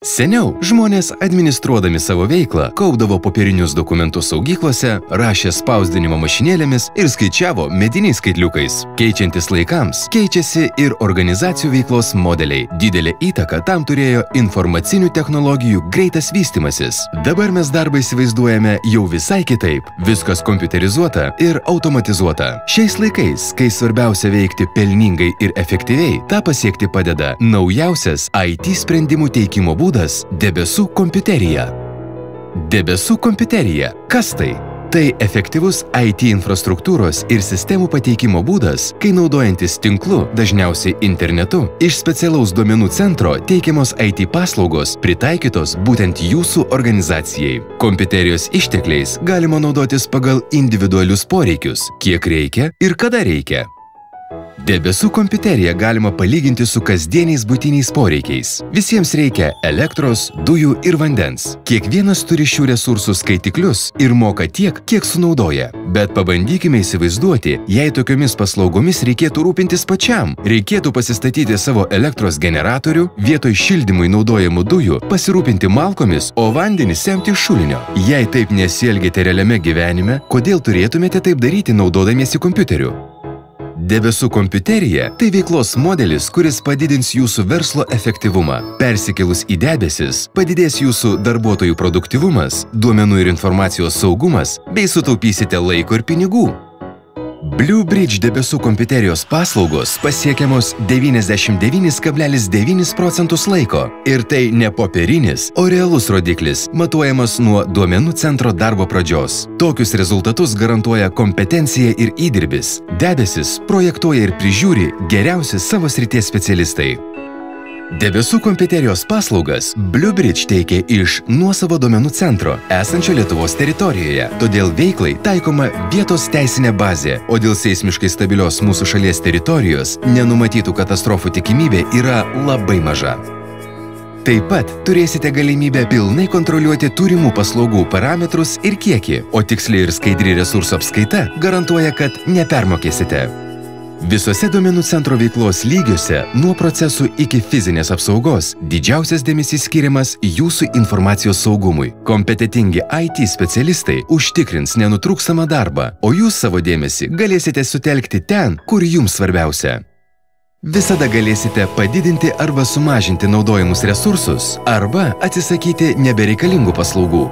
Seniau žmonės administruodami savo veiklą kaupdavo popierinius dokumentus saugyklose, rašė spausdinimo mašinėlėmis ir skaičiavo mediniais skaitliukais. Keičiantis laikams, keičiasi ir organizacijų veiklos modeliai. Didelę įtaką tam turėjo informacinių technologijų greitas vystimasis. Dabar mes darbą įsivaizduojame jau visai kitaip. Viskas kompiuterizuota ir automatizuota. Šiais laikais, kai svarbiausia veikti pelningai ir efektyviai, tą pasiekti padeda naujausias IT sprendimų teikimo būdas – debesų kompiuterija. Debesų kompiuterija. Kas tai? Tai efektyvus IT infrastruktūros ir sistemų pateikimo būdas, kai naudojantis tinklu, dažniausiai internetu, iš specialaus duomenų centro teikiamos IT paslaugos pritaikytos būtent jūsų organizacijai. Kompiuterijos ištekliais galima naudotis pagal individualius poreikius, kiek reikia ir kada reikia. Debesų kompiuteriją galima palyginti su kasdieniais būtiniais poreikiais. Visiems reikia elektros, dujų ir vandens. Kiekvienas turi šių resursų skaitiklius ir moka tiek, kiek sunaudoja. Bet pabandykime įsivaizduoti, jei tokiomis paslaugomis reikėtų rūpintis pačiam. Reikėtų pasistatyti savo elektros generatorių, vietoj šildymui naudojamų dujų pasirūpinti malkomis, o vandenį semti iš šulinio. Jei taip nesielgiate realiame gyvenime, kodėl turėtumėte taip daryti naudodamiesi kompiuteriu? Debesų kompiuterija – tai veiklos modelis, kuris padidins jūsų verslo efektyvumą. Persikėlus į debesis, padidės jūsų darbuotojų produktyvumas, duomenų ir informacijos saugumas, bei sutaupysite laiko ir pinigų. Blue Bridge debesų kompiuterijos paslaugos pasiekiamos 99,9% laiko. Ir tai ne popierinis, o realus rodiklis, matuojamas nuo duomenų centro darbo pradžios. Tokius rezultatus garantuoja kompetencija ir įdirbis. Debesis projektuoja ir prižiūri geriausi savo srities specialistai. Debesų kompiuterijos paslaugas Blue Bridge teikia iš nuosavo duomenų centro, esančio Lietuvos teritorijoje. Todėl veiklai taikoma vietos teisinė bazė, o dėl seismiškai stabilios mūsų šalies teritorijos nenumatytų katastrofų tikimybė yra labai maža. Taip pat turėsite galimybę pilnai kontroliuoti turimų paslaugų parametrus ir kiekį, o tiksli ir skaidri resursų apskaita garantuoja, kad nepermokėsite. Visose duomenų centro veiklos lygiuose, nuo procesų iki fizinės apsaugos, didžiausias dėmesys skiriamas jūsų informacijos saugumui. Kompetentingi IT specialistai užtikrins nenutrūkstamą darbą, o jūs savo dėmesį galėsite sutelkti ten, kur jums svarbiausia. Visada galėsite padidinti arba sumažinti naudojamus resursus, arba atsisakyti nebereikalingų paslaugų.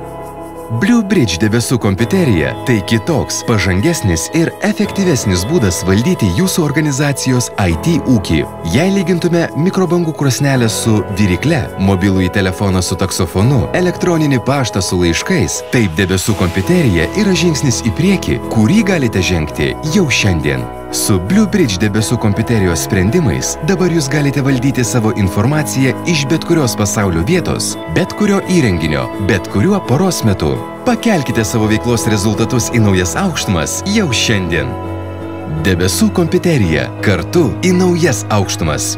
Blue Bridge debesų kompiuterija – tai kitoks, pažangesnis ir efektyvesnis būdas valdyti jūsų organizacijos IT ūkį. Jei lygintume mikrobangų krosnelę su virykle, mobilųjį telefoną su taksofonu, elektroninį paštą su laiškais, taip debesų kompiuterija yra žingsnis į priekį, kurį galite žengti jau šiandien. Su Blue Bridge debesų kompiuterijos sprendimais dabar jūs galite valdyti savo informaciją iš bet kurios pasaulio vietos, bet kurio įrenginio, bet kuriuo paros metu. Pakelkite savo veiklos rezultatus į naujas aukštumas jau šiandien. Debesų kompiuterija – kartu į naujas aukštumas.